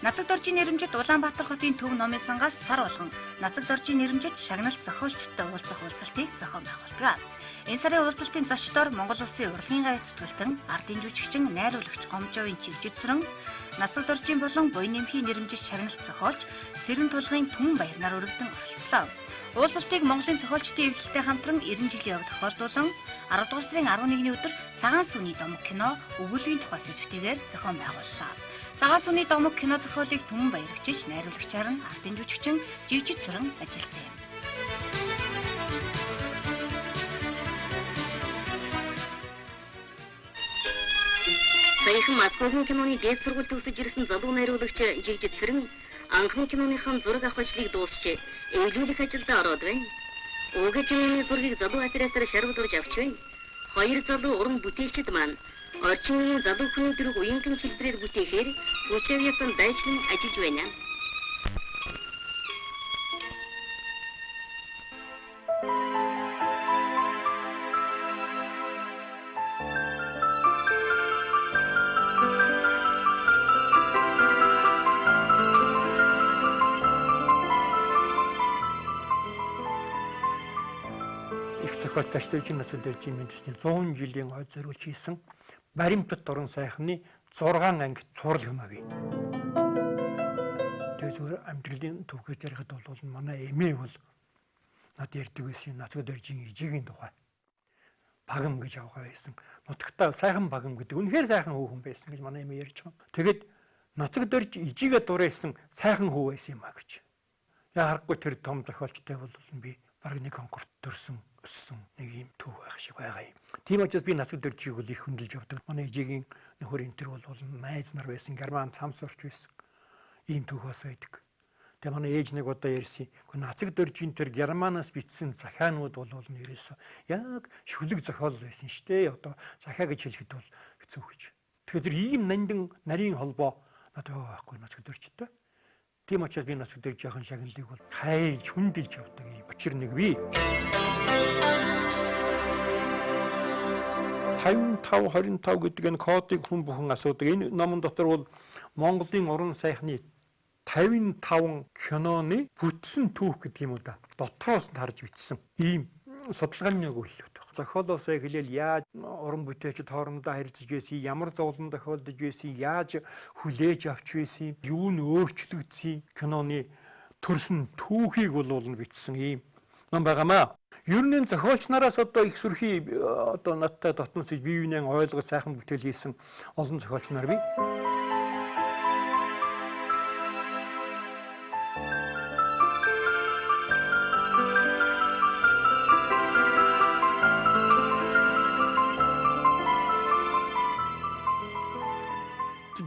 Нацаг доржийн нэрэмжит Улаанбаатар хотын төв номын сангаас сар болгон нацаг доржийн нэрэмжит шагналт зохиолчтой уулзах уулзалтыг зохион байгуулдаг. Энэ сарын уулзалтын зочдоор Монгол Улсын урлагийн гавь зүтгэлтэн, ардын жүжигчин, найруулагч Гомжовын Чигжидсрэн, нацаг доржийн болон буян нэмхийн нэрэмжит шагналт зохиолч Цэрэн тулгын Түмэн баяр нар өргөдөн оролцлоо. Уулзалтыг Монголын зохиолчдын эвлэлтэй хамтран 90 жилийн явд тохиолдуулан 10 дугаар сарын 11-ний өдөр Цагаан сүний домог кино өгүүлбэрийн тухай сэдвтэйгээр зохион байгууллаа. Цагаан сүний домог кино зохиолыг Түмэн баярагчиж, найруулагчаар нь ардын жүжигчин Чигжидсрэн ажилласан юм. Саяхан Москвагийн киноны дээд сургуульд төгсөж ирсэн залуу найруулагч Чигжидсрэн анхны киноныхон зураг авах ажлыг дуусч эвлүүлэх ажилд ороод байна. Уг киноны зургийг залуу оператор шарвдурж авч байна. Хоёр залуу уран бүтээлчид маань орчин үеийн залуу хүний төрөг уянхан хэлбэрээр бүтээхээр хүчээр дайчлан ажиллаж байна. Зохиолчтой нацаг доржийн мэдрэсний 100 жилийн хойд зориулж хийсэн Баримтат дуран сайхны 6 анги цуврал юм аа. Тэгээд зүгээр амьдралын төвхөж ярихад бол манай эмээ бол над ярьдаг байсан нацаг доржийн ижигийн тухай. Багам гэж авгаа байсан. Нутагтаа сайхан багам гэдэг. Үнэхээр сайхан хүүхэн байсан гэж манай эмээ ярьж байгаа. Тэгээд нацаг дорж ижигээ дурайсан сайхан хүү байсан юм аа гэж. Яа харахгүй тэр том зохиолчтой бол би бараг нэг конкурс төрсөн өссөн нэг юм төв байх шиг байгаа юм. Тийм учраас би нацаг доржийг бол их хөндлөж явдаг. Манай ижигийн нөхөр энэ төр бол найз нар байсан, герман цамсорч байсан. Ийм төв бас байдаг. Тэгээ манай ээж нэг удаа ярьсан. Гэхдээ нацаг доржийн тэр германаас бичсэн захианууд бол ерөөсөө яг шүлэг зохиол байсан шүү дээ. Одоо захиа гэж хэлэхэд бол хэцүү гэж. Тэгэхээр тэр ийм нандин нарийн холбоо надад байхгүй нацаг доржтой. Тийм учраас би нацаг дорж яхан шагналыг бол хайлж хүндэлж явдаг юм. Учир нэг би 55-25 гэдэг энэ кодыг хүн бүхэн асуудаг. Энэ номон дотор бол Монголын уран сайхны 55 киноны бүтсэн түүх гэдэг юм уу да. Дотроос нь харж бичсэн. Ийм судалгааны нэг үйлдэл байна. Зохиолоосоо эхлээл яаж уран бүтээлчд хоорондоо харилцаж байсан, ямар зовлон тохиолдож байсан, яаж хүлээж авч байсан, юу нь өөрчлөгдсөн киноны төрсөн түүхийг бол бичсэн ийм ном байгаамаа. Ер нь зохиолч нараас одоо их сүрхий одоо надтай дотносж бие биенээ ойлгож сайхан бүтээл хийсэн олон зохиолч нар бий.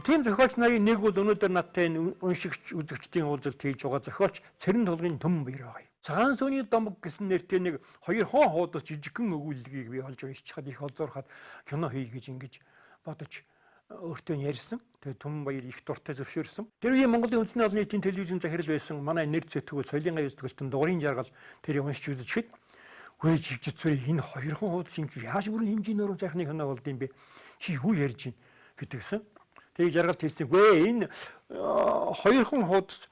Тийм зохиолч нарын нэг бол өнөөдөр надтай уншигч үзэгчдийн уулзалт хийж байгаа зохиолч Цэрэн тулгын Түмэн баяр байгаа юм. Цагаан сүний домог гэсэн нэртэй нэг хоёр хон хуудас жижигхэн өгүүллэгийг би олж уншчихад их олзуурхад кино хий гэж ингэж бодож өөртөө ярьсан. Тэгээ Түмэн баяр их дуртай зөвшөөрсөн. Тэр үеийн Монголын үндэсний олон нийтийн телевизэн захирал байсан манай нэр зэтгүүл соёлын гавь зүтгэлтэн дугарын жаргал тэрийг уншиж үзэхэд хөөж Чигжидсрэн энэ хоёр хон хуудас ингэ яаж бүрэн хэмжээнээр сайхны кино болд юм бэ? Чи юу ярьж байна гэдгсэн. Тэгээ жаргалт хэлсэн. Гүй энэ хоёр хон хуудас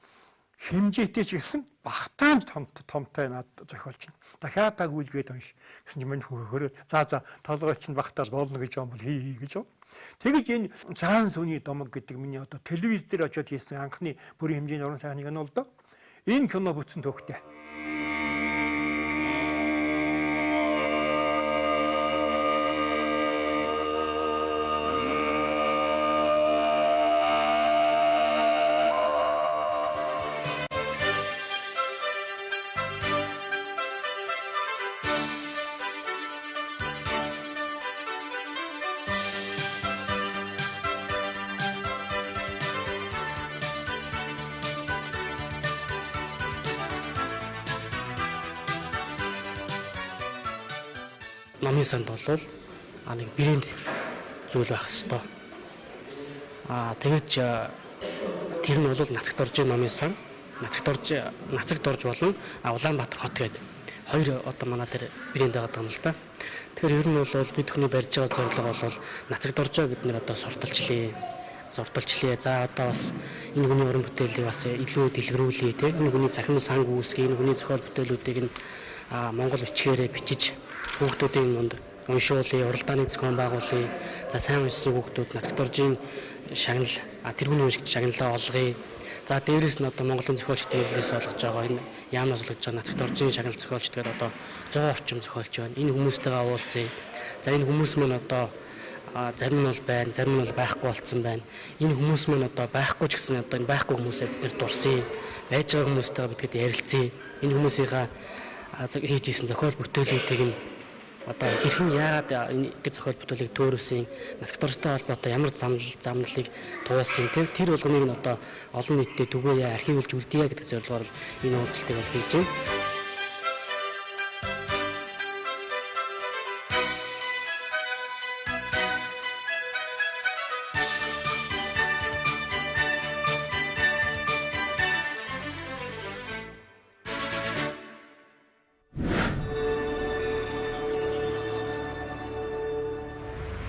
хэмжээтэй ч гэсэн багтаамж томтой над зохиолч нь. Дахиад таг үлгээд унш гэсэн юм хөрөө. За толгойч нь багтаал болно гэж юм бол хий гэж. Тэгэж энэ Цагаан сүний домог гэдэг миний одоо телевиз дээр очиод хийсэн анхны бүрийн хэмжээний уран сайхны кино л доо. Энэ кино бүтсэн төвхтэй. Номын санд бол нэг брэнд зүйл байх хэвээр. Тэгээд тэр нь бол нацаг доржийн номын сан, нацаг дорж болон Улаанбаатар хот гэдэг хоёр одоо манай тэр брэнд байгаа юм л да. Тэгэхээр ер нь бол бид хүний барьж байгаа зорилго бол нацаг доржоо бид нэр одоо сурталчлаа. зурдалчлаа. За одоо бас энэ хүний уран бүтээлийг бас илүү дэлгэрүүлье те. Энэ хүний цахим санг үүсгий, энэ хүний зохиол бүтээлүүдийг нь монгол бичгээрээ бичиж хүүхдүүдийн мунд уншуулъя, уралдааны зохион байгуулъя. За сайн уншсан хүүхдүүд Нацагт оржийн шагнал тэр хүний уншигч шагналаа олгоё. За дээрэс нь одоо Монголын зохиолчдын хэлнээс олгож байгаа энэ яамнаас олгож байгаа Нацагт оржийн шагнал зохиолч гэдэг одоо 100 орчим зохиолч байна. Энэ хүмүүстэйгээ уулзъя. За энэ хүмүүс маань одоо зарим нь бол байна, зарим нь бол байхгүй болцсон байна. Энэ хүмүүс маань одоо байхгүй ч гэсэн одоо энэ байхгүй хүмүүсээ бид нэр дурсъя. Байж байгаа хүмүүстэйгээ бидгээд ярилцъя. Энэ хүмүүсийнхаа хийж исэн зохиол бүтээлүүдийг нь одоо хэрхэн яагаад энэ зохиол бүтээлийг төөрөсөн, Нацагт оржтой холбоотой ямар замналыг туулсан тэр болгоныг нь одоо олон нийтэд түгээе, архивлж үлдээе гэдэг зорилгоор энэ уулзалтыг бол хийж байна.